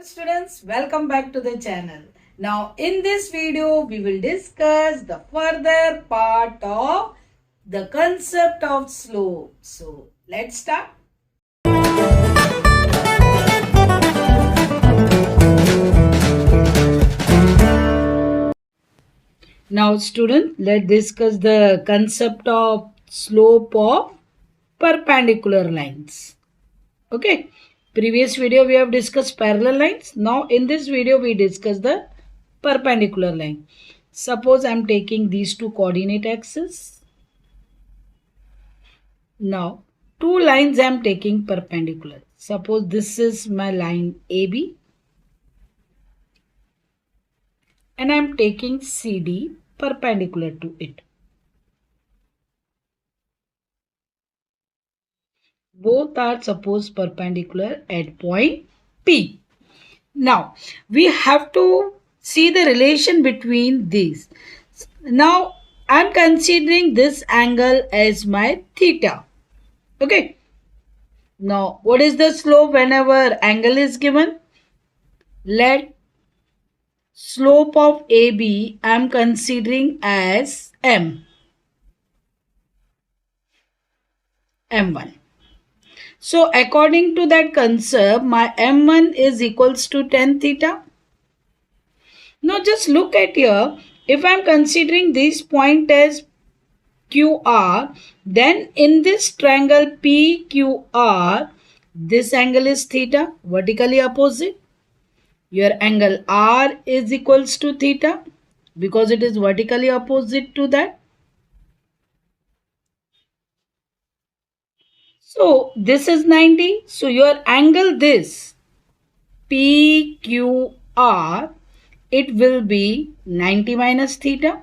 students, welcome back to the channel. Now in this video we will discuss the further part of the concept of slope. So let's start. Now student, let's discuss the concept of slope of perpendicular lines. Okay. Previous video we have discussed parallel lines. Now in this video we discuss the perpendicular line. Suppose I am taking these two coordinate axes. Now two lines I am taking perpendicular. Suppose this is my line AB and I am taking CD perpendicular to it. Both are supposed perpendicular at point P. Now we have to see the relation between these. Now I am considering this angle as my theta. Okay. Now what is the slope whenever angle is given? Let slope of AB I am considering as M1. So according to that concept, my M1 is equals to tan theta. Now just look at here. If I am considering this point as QR, then in this triangle PQR, this angle is theta, vertically opposite. Your angle R is equals to theta because it is vertically opposite to that. So this is 90. So your angle this PQR, it will be 90 minus theta.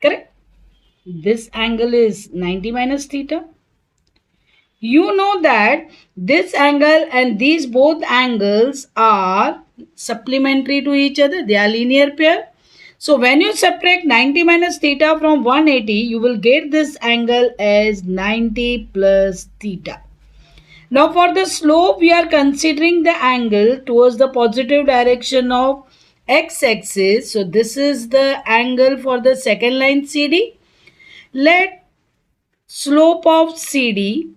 Correct? This angle is 90 minus theta. You know that this angle and these both angles are supplementary to each other. They are linear pair. So when you subtract 90 minus theta from 180, you will get this angle as 90 plus theta. Now for the slope, we are considering the angle towards the positive direction of x-axis. So this is the angle for the second line CD. Let slope of CD,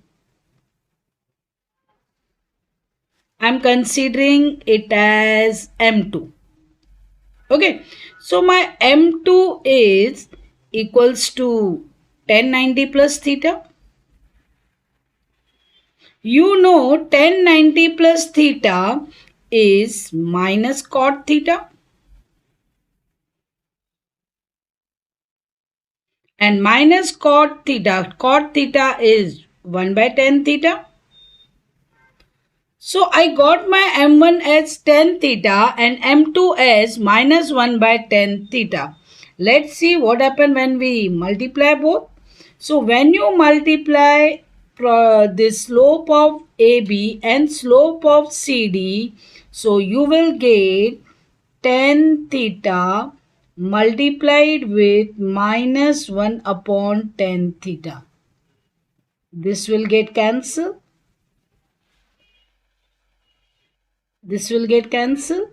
I am considering it as M2. Okay. So my M2 is equals to tan 90 plus theta. You know tan 90 plus theta is minus cot theta. And minus cot theta is 1 by tan theta. So I got my M1 as tan theta and M2 as minus 1 by tan theta. Let's see what happens when we multiply both. So when you multiply the slope of AB and slope of CD, so you will get tan theta multiplied with minus 1 upon tan theta. This will get cancelled. This will get cancelled.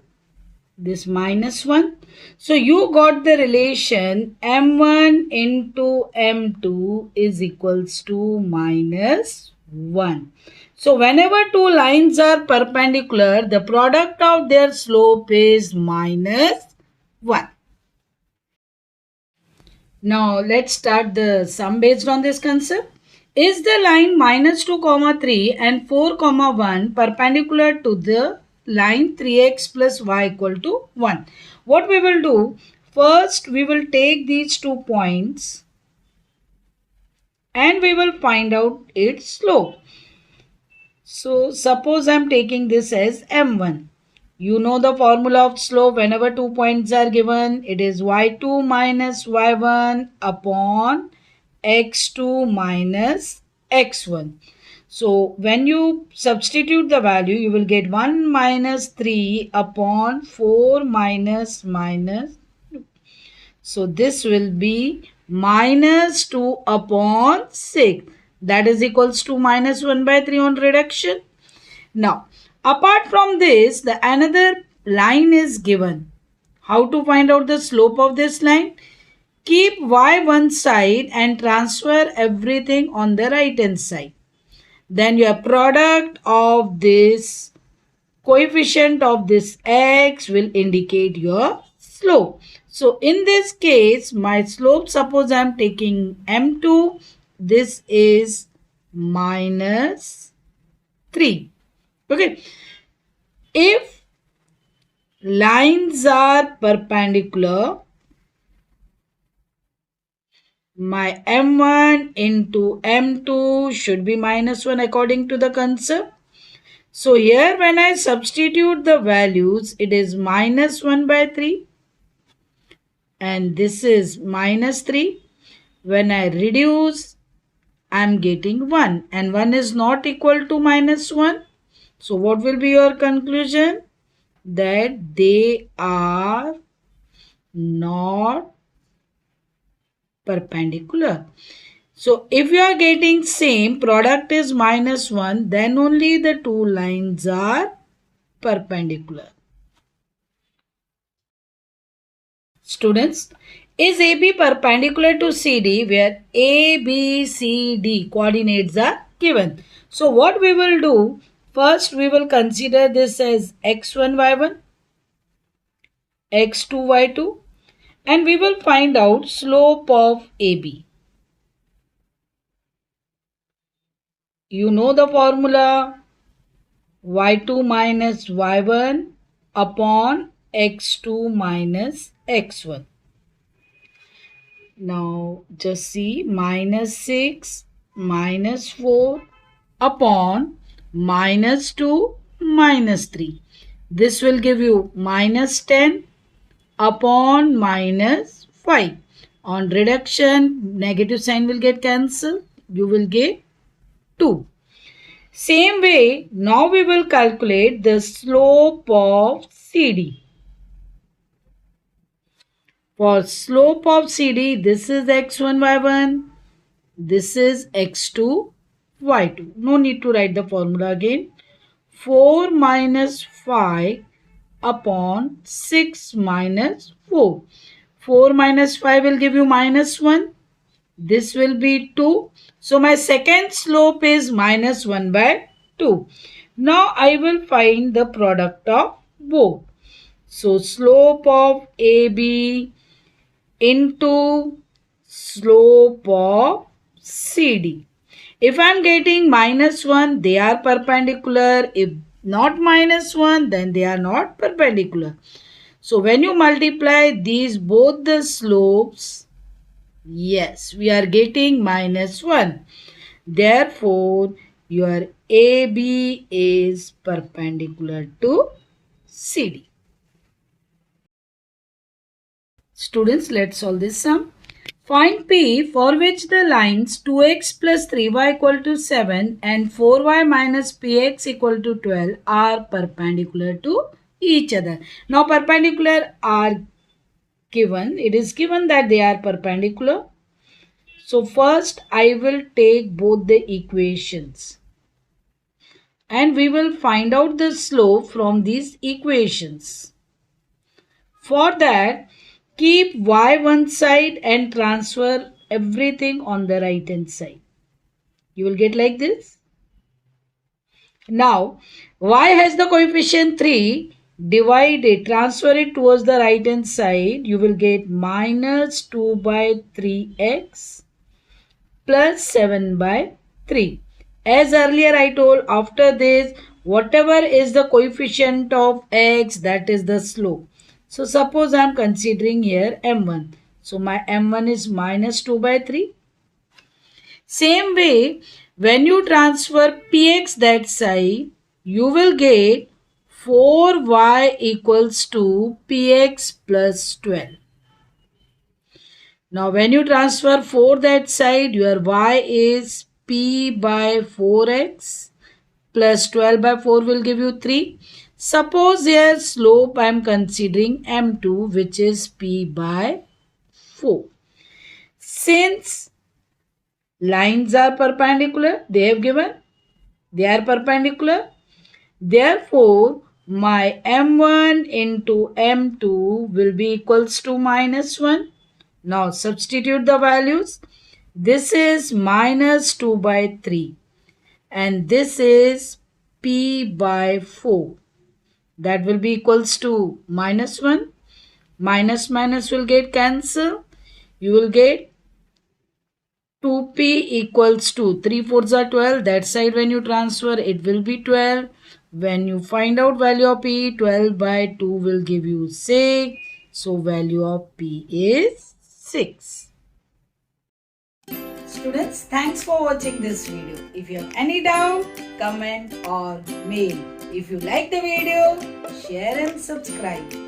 This minus 1. So you got the relation M1 into M2 is equals to minus 1. So whenever two lines are perpendicular, the product of their slope is minus 1. Now let's start the sum based on this concept. Is the line minus 2, 3 and 4, 1 perpendicular to the line 3x plus y equal to 1? What we will do, first we will take these 2 points and we will find out its slope. So suppose I am taking this as M1. You know the formula of slope. Whenever 2 points are given, it is y2 minus y1 upon x2 minus x1. So when you substitute the value, you will get 1 minus 3 upon 4 minus minus. So this will be minus 2 upon 6. That is equals to minus 1 by 3 on reduction. Now Apart from this, the another line is given. How to find out the slope of this line? Keep y one side and transfer everything on the right hand side. Then your product of this coefficient of this x will indicate your slope. So in this case, my slope, suppose I am taking m2, this is minus 3. Okay. If lines are perpendicular, my m1 into m2 should be minus 1 according to the concept. So here when I substitute the values, it is minus 1 by 3 and this is minus 3. When I reduce, I am getting 1 and 1 is not equal to minus 1. So what will be your conclusion? That they are not perpendicular. So if you are getting same product is minus 1, then only the two lines are perpendicular. Students, is AB perpendicular to CD where A, B, C, D coordinates are given? So what we will do, first we will consider this as x1, y1, x2, y2 and we will find out slope of AB. You know the formula, y2 minus y1 upon x2 minus x1. Now just see, minus 6 minus 4 upon minus 2 minus 3. This will give you minus 10 upon minus 5. On reduction, negative sign will get cancelled. You will get 2. Same way, now we will calculate the slope of CD. For slope of CD, this is x1, y1. This is x2, y2. No need to write the formula again. 4 minus 5 upon 6 minus 4. 4 minus 5 will give you minus 1. This will be 2. So my second slope is minus 1 by 2. Now I will find the product of both. So slope of AB into slope of CD. If I am getting minus 1, they are perpendicular. If not minus 1, then they are not perpendicular. So when you multiply these both the slopes, yes, we are getting minus 1. Therefore, your AB is perpendicular to CD. Students, let's solve this sum. Find P for which the lines 2x plus 3y equal to 7 and 4y minus px equal to 12 are perpendicular to each other. Now perpendicular are given. It is given that they are perpendicular. So first I will take both the equations and we will find out the slope from these equations. For that, keep y one side and transfer everything on the right hand side. You will get like this. Now, y has the coefficient 3. Divide it, transfer it towards the right hand side. You will get minus 2 by 3x plus 7 by 3. As earlier I told, after this, whatever is the coefficient of x, that is the slope. So suppose I am considering here m1. So my m1 is minus 2 by 3. Same way, when you transfer px that side, you will get 4y equals to px plus 12. Now when you transfer 4 that side, your y is p by 4x plus 12 by 4 will give you 3. Suppose here slope I am considering m2, which is p by 4. Since lines are perpendicular, they have given, they are perpendicular. Therefore, my m1 into m2 will be equals to minus 1. Now substitute the values. This is minus 2 by 3 and this is p by 4. That will be equals to minus 1. Minus minus will get cancelled. You will get 2p equals to 3 fours are 12. That side when you transfer it will be 12. When you find out value of p, 12 by 2 will give you 6. So value of p is 6. Students, thanks for watching this video. If you have any doubt, comment or mail. If you like the video, share and subscribe.